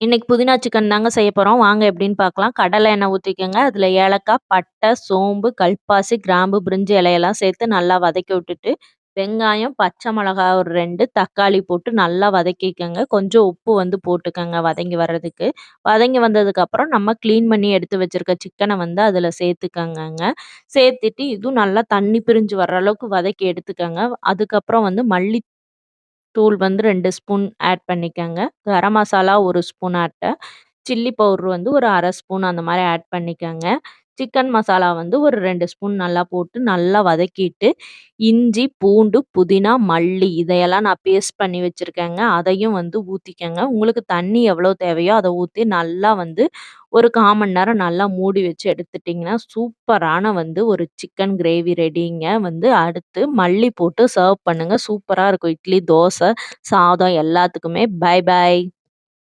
இன்னைக்கு புதினா சிக்கன் தாங்க செய்ய போறோம். வாங்க எப்படின்னு பார்க்கலாம். கடலை எண்ணெய் ஊத்திக்கங்க. அதில ஏலக்காய், பட்டை, சோம்பு, கல்பாசி, கிராம்பு, பிரிஞ்சி இலையெல்லாம் சேர்த்து நல்லா வதக்கி விட்டுட்டு, வெங்காயம், பச்சை மிளகா ஒரு 2, தக்காளி போட்டு நல்லா வதக்கிக்கங்க. கொஞ்சம் உப்பு வந்து போட்டுக்கங்க வதங்கி வர்றதுக்கு. வதங்கி வந்ததுக்கப்புறம் நம்ம கிளீன் பண்ணி எடுத்து வச்சிருக்க சிக்கன வந்து அதில சேர்த்துக்கங்கங்க. சேர்த்துட்டு இதுவும் நல்லா தண்ணி பிரிஞ்சு வர்ற அளவுக்கு வதக்கி எடுத்துக்கங்க. அதுக்கப்புறம் வந்து தூள் வந்து 2 ஸ்பூன் ஆட் பண்ணிக்கங்க. Garam masala 1 spoon chilli powder வந்து ஒரு 1/2 ஸ்பூன் அந்த மாரி ஆட் பண்ணிக்கங்க. சிக்கன் மசாலா வந்து ஒரு 2 ஸ்பூன் நல்லா போட்டு நல்லா வதக்கிட்டு, இஞ்சி, பூண்டு, புதினா, மல்லி இதையெல்லாம் நான் பேஸ்ட் பண்ணி வச்சிருக்கேங்க. அதையும் வந்து ஊத்திக்கங்க. உங்களுக்கு தண்ணி எவ்வளோ தேவையோ அத ஊத்தி நல்லா வந்து ஒரு 1/4 மணி நேரம் நல்லா மூடி வச்சு எடுத்துட்டீங்கன்னா, சூப்பரான வந்து ஒரு சிக்கன் கிரேவி ரெடிங்க. வந்து அடுத்து மல்லி போட்டு சர்வ் பண்ணுங்க. சூப்பரா இருக்கும். இட்லி, தோசை, சாதம் எல்லாத்துக்குமே. பாய் பாய்.